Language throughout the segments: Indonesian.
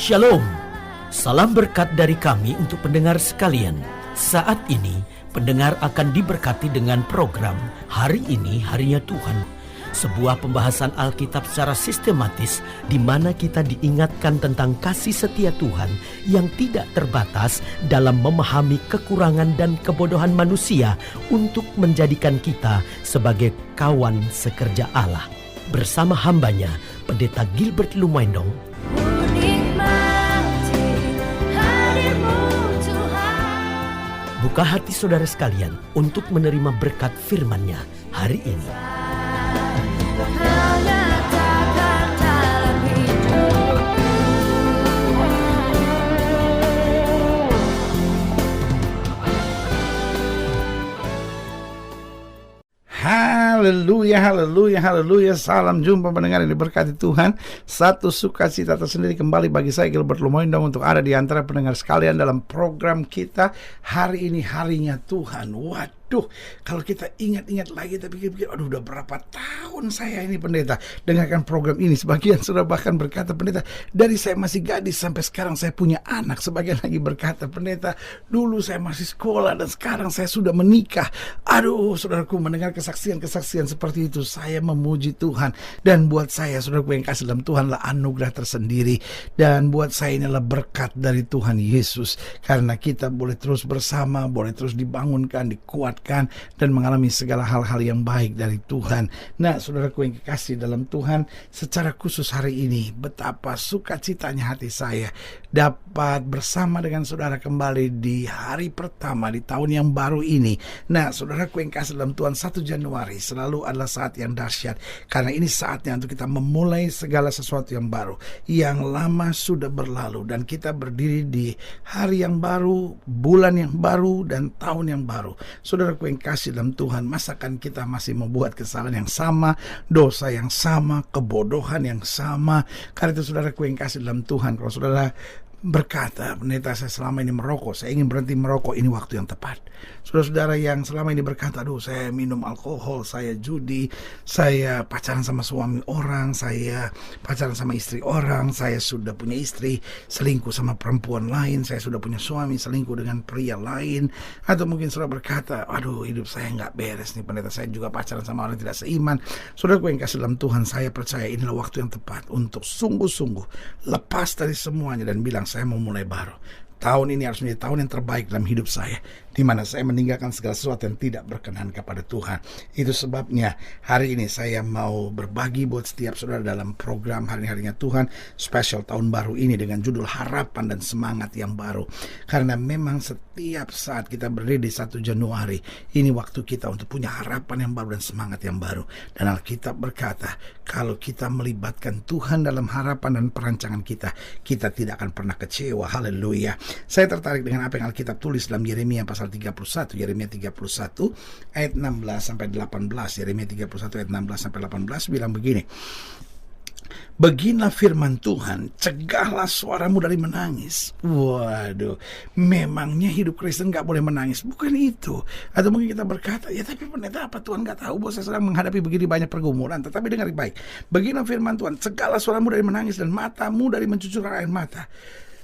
Shalom, salam berkat dari kami untuk pendengar sekalian. Saat ini, pendengar akan diberkati dengan program Hari Ini Harinya Tuhan. Sebuah pembahasan Alkitab secara sistematis di mana kita diingatkan tentang kasih setia Tuhan yang tidak terbatas dalam memahami kekurangan dan kebodohan manusia untuk menjadikan kita sebagai kawan sekerja Allah. Bersama hambanya, Pendeta Gilbert Lumendong. Buka hati saudara sekalian untuk menerima berkat firman-Nya hari ini. Haleluya, haleluya, haleluya. Salam jumpa pendengar yang diberkati Tuhan. Satu sukacita tersendiri kembali bagi saya Gilbert Lumendong untuk ada di antara pendengar sekalian dalam program kita Hari Ini Harinya Tuhan. Waduh, kalau kita ingat-ingat lagi, tapi pikir-pikir, aduh udah berapa tahun saya ini pendeta dengarkan program ini. Sebagian sudah bahkan berkata, pendeta, dari saya masih gadis sampai sekarang saya punya anak. Sebagian lagi berkata, pendeta, dulu saya masih sekolah dan sekarang saya sudah menikah. Aduh, saudaraku, mendengar kesaksian-kesaksian seperti itu, saya memuji Tuhan. Dan buat saya, saudaraku yang kasih dalam Tuhan, lah anugerah tersendiri. Dan buat saya ini adalah berkat dari Tuhan Yesus. Karena kita boleh terus bersama, boleh terus dibangunkan, dikuatkan, dan mengalami segala hal-hal yang baik dari Tuhan. Nah, saudaraku yang kekasih dalam Tuhan, secara khusus hari ini, betapa sukacitanya hati saya dapat bersama dengan saudara kembali di hari pertama di tahun yang baru ini. Nah, saudaraku yang kasih dalam Tuhan, 1 Januari selalu adalah saat yang dahsyat, karena ini saatnya untuk kita memulai segala sesuatu yang baru. Yang lama sudah berlalu dan kita berdiri di hari yang baru, bulan yang baru, dan tahun yang baru. Saudaraku yang kasih dalam Tuhan, masakan kita masih membuat kesalahan yang sama, dosa yang sama, kebodohan yang sama? Karena itu saudaraku yang kasih dalam Tuhan, kalau saudara berkata, pendeta saya selama ini merokok, saya ingin berhenti merokok, ini waktu yang tepat. Saudara-saudara yang selama ini berkata, aduh saya minum alkohol, saya judi, saya pacaran sama suami orang, saya pacaran sama istri orang, saya sudah punya istri, selingkuh sama perempuan lain, saya sudah punya suami, selingkuh dengan pria lain. Atau mungkin saudara berkata, aduh hidup saya nggak beres nih pendeta, saya juga pacaran sama orang tidak seiman. Saudaraku yang kasih dalam Tuhan, saya percaya inilah waktu yang tepat untuk sungguh-sungguh lepas dari semuanya dan bilang, saya mau mulai baru. Tahun ini harus menjadi tahun yang terbaik dalam hidup saya, di mana saya meninggalkan segala sesuatu yang tidak berkenan kepada Tuhan. Itu sebabnya hari ini saya mau berbagi buat setiap saudara dalam program Hari-Harinya Tuhan spesial tahun baru ini dengan judul Harapan dan Semangat yang Baru. Karena memang setiap saat kita berdiri di 1 Januari, ini waktu kita untuk punya harapan yang baru dan semangat yang baru. Dan Alkitab berkata, kalau kita melibatkan Tuhan dalam harapan dan perancangan kita, kita tidak akan pernah kecewa. Haleluya. Saya tertarik dengan apa yang Alkitab tulis dalam Yeremia pasal 31, Yeremia 31 ayat 16 sampai 18. Yeremia 31 ayat 16 sampai 18 bilang begini. Beginilah firman Tuhan, cegahlah suaramu dari menangis. Waduh, memangnya hidup Kristen gak boleh menangis? Bukan itu. Atau mungkin kita berkata, ya tapi pendeta apa Tuhan gak tahu bahwa saya sedang menghadapi begini banyak pergumulan. Tetapi dengar baik, beginilah firman Tuhan, cegahlah suaramu dari menangis dan matamu dari mencucurkan air mata.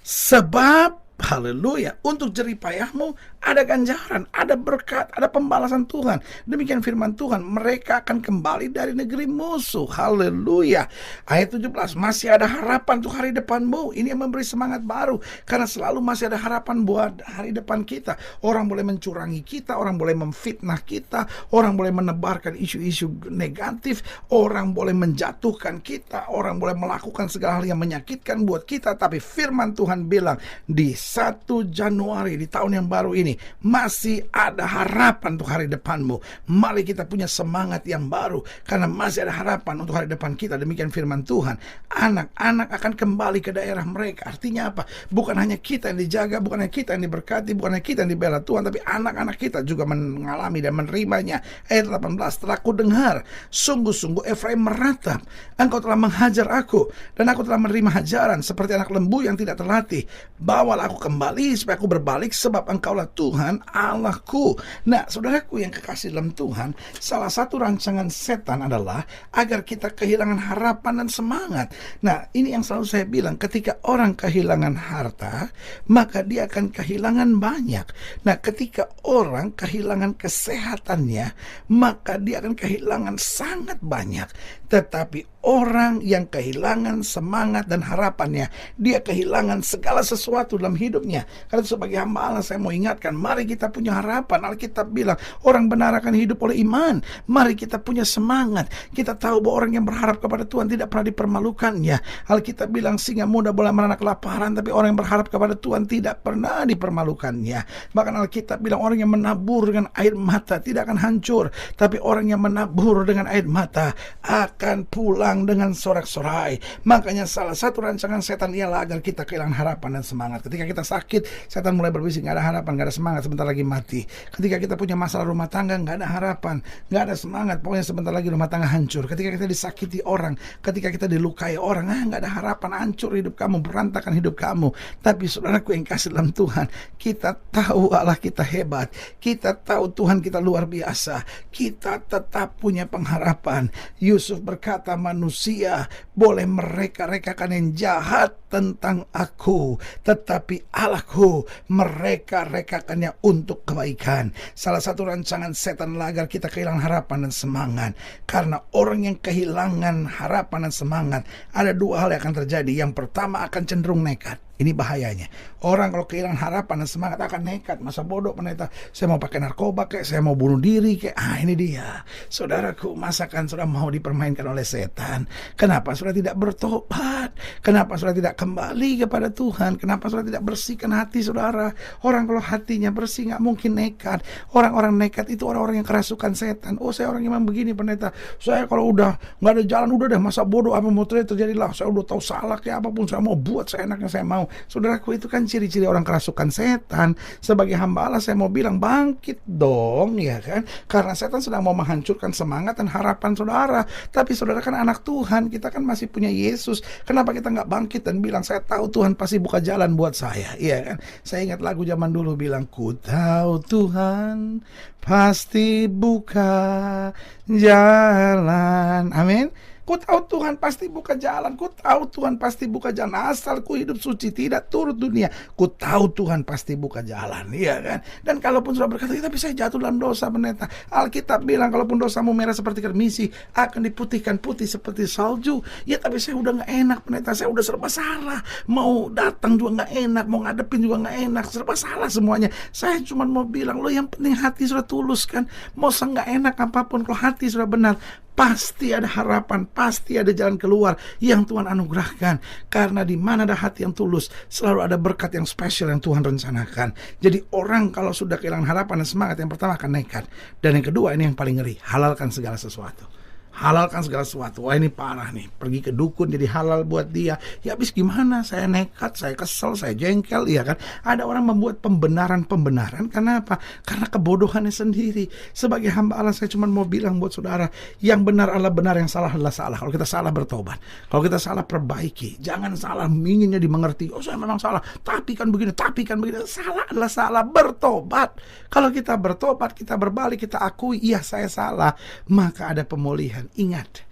Sebab haleluya, untuk jerih payahmu ada ganjaran, ada berkat, ada pembalasan Tuhan. Demikian firman Tuhan, mereka akan kembali dari negeri musuh. Haleluya. Ayat 17, masih ada harapan untuk hari depanmu. Ini yang memberi semangat baru, karena selalu masih ada harapan buat hari depan kita. Orang boleh mencurangi kita, orang boleh memfitnah kita, orang boleh menebarkan isu-isu negatif, orang boleh menjatuhkan kita, orang boleh melakukan segala hal yang menyakitkan buat kita. Tapi firman Tuhan bilang, di 1 Januari di tahun yang baru ini masih ada harapan untuk hari depanmu. Mari kita punya semangat yang baru, karena masih ada harapan untuk hari depan kita. Demikian firman Tuhan. Anak-anak akan kembali ke daerah mereka. Artinya apa? Bukan hanya kita yang dijaga, bukan hanya kita yang diberkati, bukan hanya kita yang dibela Tuhan, tapi anak-anak kita juga mengalami dan menerimanya. Ayat 18, setelah ku dengar, sungguh-sungguh Efraim meratap, engkau telah menghajar aku, dan aku telah menerima hajaran seperti anak lembu yang tidak terlatih. Bawalah aku kembali supaya aku berbalik, sebab engkaulah Tuhan Allahku. Nah, saudaraku yang kekasih dalam Tuhan, salah satu rancangan setan adalah agar kita kehilangan harapan dan semangat. Nah, ini yang selalu saya bilang, ketika orang kehilangan harta, maka dia akan kehilangan banyak. Nah, ketika orang kehilangan kesehatannya, maka dia akan kehilangan sangat banyak. Tetapi orang yang kehilangan semangat dan harapannya, dia kehilangan segala sesuatu dalam hidupnya. Karena itu sebagai hamba Allah, saya mau ingatkan, mari kita punya harapan. Alkitab bilang, orang benar akan hidup oleh iman. Mari kita punya semangat. Kita tahu bahwa orang yang berharap kepada Tuhan tidak pernah dipermalukannya. Alkitab bilang, singa muda boleh merana kelaparan, tapi orang yang berharap kepada Tuhan tidak pernah dipermalukannya. Bahkan Alkitab bilang, orang yang menabur dengan air mata tidak akan hancur, tapi orang yang menabur dengan air mata akan pulang dengan sorak-sorai. Makanya salah satu rancangan setan ialah agar kita kehilangan harapan dan semangat. Ketika kita sakit, setan mulai berbisik, gak ada harapan, gak ada semangat, sebentar lagi mati. Ketika kita punya masalah rumah tangga, gak ada harapan, gak ada semangat, pokoknya sebentar lagi rumah tangga hancur. Ketika kita disakiti orang, ketika kita dilukai orang, gak ada harapan, hancur hidup kamu, berantakan hidup kamu. Tapi saudaraku yang kasih dalam Tuhan, kita tahu Allah kita hebat, kita tahu Tuhan kita luar biasa, kita tetap punya pengharapan. Yusuf berkata, manusia boleh mereka-rekakan yang jahat tentang aku, tetapi Allahku mereka-rekakannya untuk kebaikan. Salah satu rancangan setan adalah agar kita kehilangan harapan dan semangat. Karena orang yang kehilangan harapan dan semangat, ada dua hal yang akan terjadi. Yang pertama, akan cenderung nekat. Ini bahayanya. Orang kalau kehilangan harapan dan semangat akan nekat. Masa bodoh pendeta, saya mau pakai narkoba kayak, saya mau bunuh diri kayak. Ini dia. Saudaraku, masakan sudah mau dipermainkan oleh setan? Kenapa sudah tidak bertobat? Kenapa sudah tidak kembali kepada Tuhan? Kenapa sudah tidak bersihkan hati saudara? Orang kalau hatinya bersih gak mungkin nekat. Orang-orang nekat itu orang-orang yang kerasukan setan. Oh, saya orang yang begini pendeta, saya kalau udah gak ada jalan, udah deh, masa bodoh apa mau terjadilah. Saya udah tahu salah kayak apapun, saya mau buat seenaknya saya mau. Saudaraku, itu kan ciri-ciri orang kerasukan setan. Sebagai hamba Allah, saya mau bilang, bangkit dong, ya kan? Karena setan sedang mau menghancurkan semangat dan harapan saudara. Tapi saudara kan anak Tuhan, kita kan masih punya Yesus. Kenapa kita nggak bangkit dan bilang, saya tahu Tuhan pasti buka jalan buat saya, iya kan? Saya ingat lagu zaman dulu bilang, ku tahu Tuhan pasti buka jalan. Amin. Ku tahu Tuhan pasti buka jalan. Ku tahu Tuhan pasti buka jalan. Asal ku hidup suci, tidak turut dunia, ku tahu Tuhan pasti buka jalan, iya kan? Dan kalaupun sudah berkata, tapi saya jatuh dalam dosa pendeta, Alkitab bilang, kalaupun dosamu merah seperti kermisi, akan diputihkan putih seperti salju. Ya, tapi saya udah gak enak pendeta, saya udah serba salah. Mau datang juga gak enak, mau ngadepin juga gak enak, serba salah semuanya. Saya cuma mau bilang, lo yang penting hati sudah tulus kan? Mau gak enak apapun, kalau hati sudah benar, pasti ada harapan, pasti ada jalan keluar yang Tuhan anugerahkan. Karena di mana ada hati yang tulus, selalu ada berkat yang spesial yang Tuhan rencanakan. Jadi orang kalau sudah kehilangan harapan dan semangat, yang pertama akan nekat. Dan yang kedua, ini yang paling ngeri, halalkan segala sesuatu. Halalkan segala sesuatu. Wah, ini parah nih. Pergi ke dukun jadi halal buat dia. Ya habis gimana? Saya nekat, saya kesel, saya jengkel, ya kan? Ada orang membuat pembenaran-pembenaran. Karena apa? Karena kebodohannya sendiri. Sebagai hamba Allah, saya cuma mau bilang buat saudara, yang benar adalah benar, yang salah adalah salah. Kalau kita salah, bertobat. Kalau kita salah, perbaiki. Jangan salah inginnya dimengerti. Oh, saya memang salah, tapi kan begini, tapi kan begini. Salah adalah salah, bertobat. Kalau kita bertobat, kita berbalik, kita akui, iya saya salah, maka ada pemulihan. Ingat,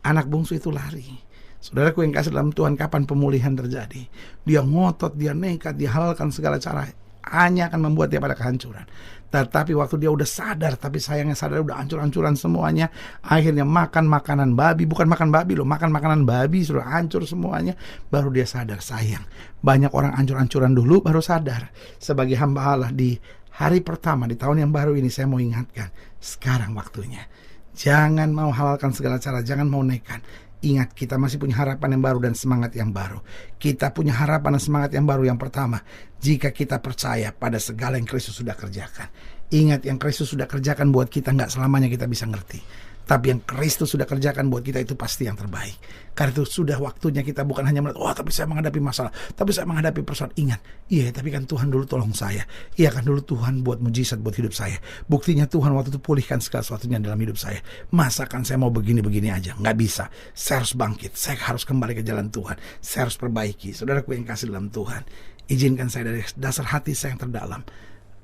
anak bungsu itu lari. Saudaraku yang kasih dalam Tuhan, kapan pemulihan terjadi? Dia ngotot, dia nekat, dia halalkan segala cara, hanya akan membuat dia pada kehancuran. Tetapi waktu dia udah sadar, tapi sayangnya sadar udah hancur-hancuran semuanya, akhirnya makan makanan babi. Bukan makan babi loh, makan makanan babi, sudah hancur semuanya. Baru dia sadar, sayang, banyak orang hancur-hancuran dulu baru sadar. Sebagai hamba Allah di hari pertama di tahun yang baru ini, saya mau ingatkan, sekarang waktunya. Jangan mau halalkan segala cara, jangan mau nekat. Ingat, kita masih punya harapan yang baru dan semangat yang baru. Kita punya harapan dan semangat yang baru. Yang pertama, jika kita percaya pada segala yang Kristus sudah kerjakan. Ingat, yang Kristus sudah kerjakan buat kita gak selamanya kita bisa ngerti. Tapi yang Kristus sudah kerjakan buat kita itu pasti yang terbaik. Karena itu sudah waktunya kita bukan hanya melihat, wah tapi saya menghadapi masalah, tapi saya menghadapi persoalan. Ingat, iya tapi kan Tuhan dulu tolong saya. Iya kan dulu Tuhan buat mujizat buat hidup saya. Buktinya Tuhan waktu itu pulihkan segala sesuatunya dalam hidup saya. Masa kan saya mau begini-begini aja? Nggak bisa. Saya harus bangkit. Saya harus kembali ke jalan Tuhan. Saya harus perbaiki. Saudaraku yang kasih dalam Tuhan, izinkan saya dari dasar hati saya yang terdalam,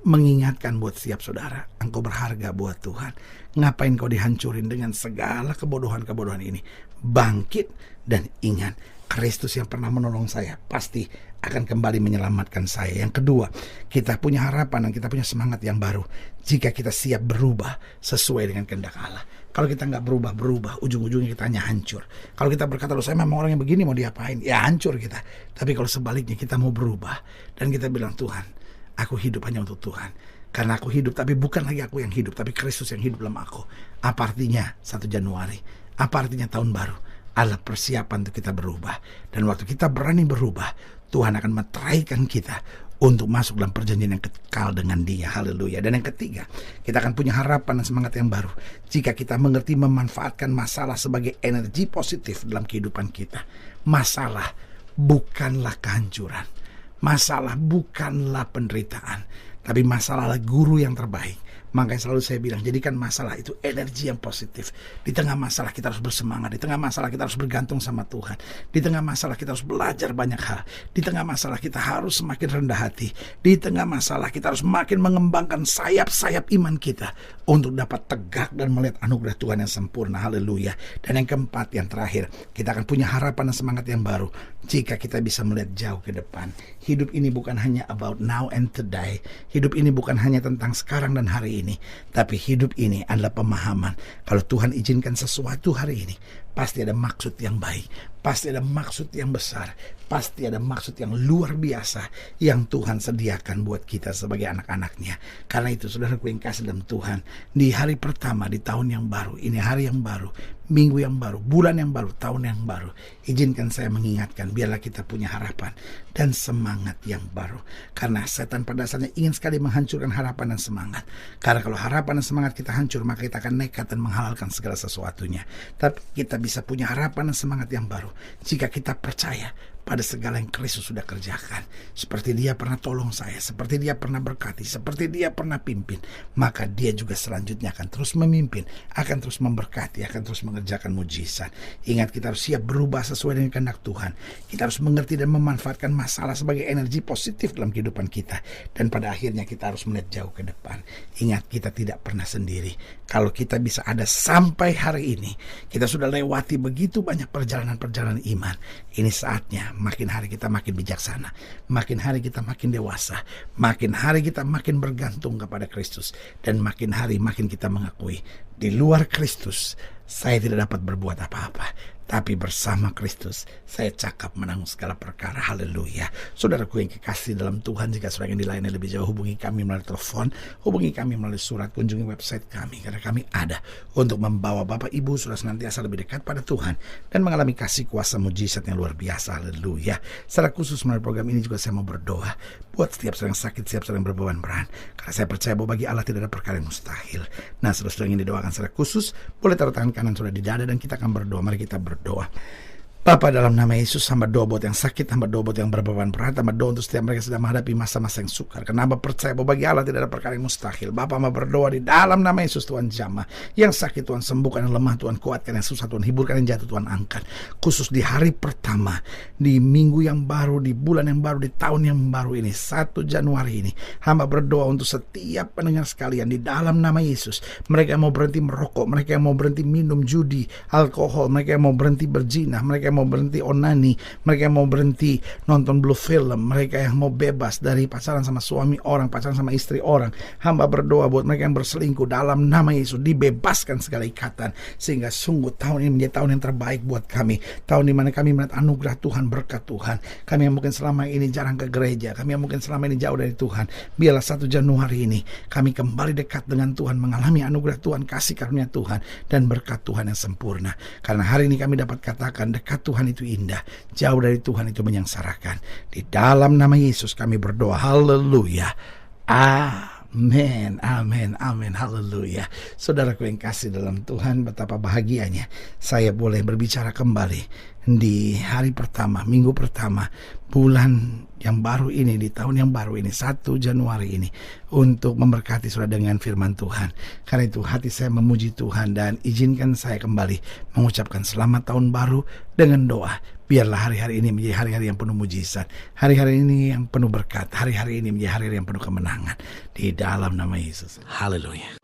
mengingatkan buat setiap saudara, engkau berharga buat Tuhan. Ngapain kau dihancurin dengan segala kebodohan-kebodohan ini? Bangkit dan ingat, Kristus yang pernah menolong saya pasti akan kembali menyelamatkan saya. Yang kedua, kita punya harapan dan kita punya semangat yang baru jika kita siap berubah sesuai dengan kehendak Allah. Kalau kita nggak berubah, ujung-ujungnya kita hanya hancur. Kalau kita berkata, loh saya memang orang yang begini, mau diapain? Ya hancur kita. Tapi kalau sebaliknya kita mau berubah dan kita bilang, Tuhan, aku hidup hanya untuk Tuhan. Karena aku hidup, tapi bukan lagi aku yang hidup, tapi Kristus yang hidup dalam aku. Apa artinya 1 Januari? Apa artinya tahun baru? Adalah persiapan untuk kita berubah. Dan waktu kita berani berubah, Tuhan akan meteraikan kita untuk masuk dalam perjanjian yang kekal dengan Dia. Haleluya. Dan yang ketiga, kita akan punya harapan dan semangat yang baru jika kita mengerti memanfaatkan masalah sebagai energi positif dalam kehidupan kita. Masalah bukanlah kehancuran. Masalah bukanlah penderitaan, tapi masalahlah guru yang terbaik. Makanya selalu saya bilang, jadikan masalah itu energi yang positif. Di tengah masalah kita harus bersemangat. Di tengah masalah kita harus bergantung sama Tuhan. Di tengah masalah kita harus belajar banyak hal. Di tengah masalah kita harus semakin rendah hati. Di tengah masalah kita harus makin mengembangkan sayap-sayap iman kita untuk dapat tegak dan melihat anugerah Tuhan yang sempurna. Haleluya. Dan yang keempat, yang terakhir, kita akan punya harapan dan semangat yang baru jika kita bisa melihat jauh ke depan. Hidup ini bukan hanya about now and today. Hidup ini bukan hanya tentang sekarang dan hari ini, tapi hidup ini adalah pemahaman kalau Tuhan izinkan sesuatu hari ini, pasti ada maksud yang baik, pasti ada maksud yang besar, pasti ada maksud yang luar biasa yang Tuhan sediakan buat kita sebagai anak-anaknya. Karena itu saudaraku yang kasih dalam Tuhan, di hari pertama di tahun yang baru, ini hari yang baru, minggu yang baru, bulan yang baru, tahun yang baru, izinkan saya mengingatkan, biarlah kita punya harapan dan semangat yang baru. Karena setan pada dasarnya ingin sekali menghancurkan harapan dan semangat. Karena kalau harapan dan semangat kita hancur, maka kita akan nekat dan menghalalkan segala sesuatunya. Tapi kita bisa punya harapan dan semangat yang baru jika kita percaya pada segala yang Kristus sudah kerjakan. Seperti Dia pernah tolong saya, seperti Dia pernah berkati, seperti Dia pernah pimpin, maka Dia juga selanjutnya akan terus memimpin, akan terus memberkati, akan terus mengerjakan mujizat. Ingat, kita harus siap berubah sesuai dengan kehendak Tuhan. Kita harus mengerti dan memanfaatkan masalah sebagai energi positif dalam kehidupan kita. Dan pada akhirnya kita harus melihat jauh ke depan. Ingat, kita tidak pernah sendiri. Kalau kita bisa ada sampai hari ini, kita sudah lewati begitu banyak perjalanan-perjalanan iman. Ini saatnya makin hari kita makin bijaksana, makin hari kita makin dewasa, makin hari kita makin bergantung kepada Kristus, dan makin hari makin kita mengakui, di luar Kristus saya tidak dapat berbuat apa-apa, tapi bersama Kristus saya cakap menanggung segala perkara. Haleluya. Saudaraku yang kekasih dalam Tuhan, jika saudara yang dilayani lebih jauh, hubungi kami melalui telepon, hubungi kami melalui surat, kunjungi website kami, karena kami ada untuk membawa Bapak Ibu sudah senantiasa lebih dekat pada Tuhan dan mengalami kasih kuasa mujizat yang luar biasa. Haleluya. Secara khusus melalui program ini juga saya mau berdoa buat setiap saudara yang sakit, setiap saudara yang berbeban berat, karena saya percaya bahwa bagi Allah tidak ada perkara yang mustahil. Nah, saudara-saudara yang ingin didoakan secara khusus, boleh taruh tangan kanan saudara di dada dan kita akan berdoa. Mari kita berdoa. Bapa, dalam nama Yesus, hamba doa buat yang sakit, hamba doa buat yang berbeban berat, hamba doa untuk setiap mereka sedang menghadapi masa-masa yang sukar. Karena hamba percaya bahwa bagi Allah tidak ada perkara yang mustahil. Bapa, hamba berdoa di dalam nama Yesus, Tuhan jamah. Yang sakit Tuhan sembuhkan, yang lemah Tuhan kuatkan, yang susah Tuhan hiburkan, yang jatuh Tuhan angkat. Khusus di hari pertama, di minggu yang baru, di bulan yang baru, di tahun yang baru ini, 1 Januari ini, hamba berdoa untuk setiap pendengar sekalian di dalam nama Yesus. Mereka yang mau berhenti merokok, mereka yang mau berhenti minum judi, alkohol, mereka yang mau berhenti berzina, mereka yang mau berhenti onani, mereka yang mau berhenti nonton blue film, mereka yang mau bebas dari pacaran sama suami orang, pacaran sama istri orang. Hamba berdoa buat mereka yang berselingkuh, dalam nama Yesus dibebaskan segala ikatan, sehingga sungguh tahun ini menjadi tahun yang terbaik buat kami, tahun di mana kami melihat anugerah Tuhan, berkat Tuhan. Kami yang mungkin selama ini jarang ke gereja, kami yang mungkin selama ini jauh dari Tuhan, biarlah 1 Januari ini kami kembali dekat dengan Tuhan, mengalami anugerah Tuhan, kasih karunia Tuhan, dan berkat Tuhan yang sempurna. Karena hari ini kami dapat katakan, dekat Tuhan itu indah, jauh dari Tuhan itu menyengsarakan. Di dalam nama Yesus kami berdoa. Haleluya. Amin, amin, amin, haleluya. Saudaraku yang kasih dalam Tuhan, betapa bahagianya saya boleh berbicara kembali di hari pertama, minggu pertama, bulan yang baru ini, di tahun yang baru ini, 1 Januari ini, untuk memberkati saudara dengan firman Tuhan. Karena itu hati saya memuji Tuhan, dan izinkan saya kembali mengucapkan selamat tahun baru dengan doa. Biarlah hari-hari ini menjadi hari-hari yang penuh mujizat, hari-hari ini yang penuh berkat, hari-hari ini menjadi hari-hari yang penuh kemenangan, di dalam nama Yesus. Haleluya.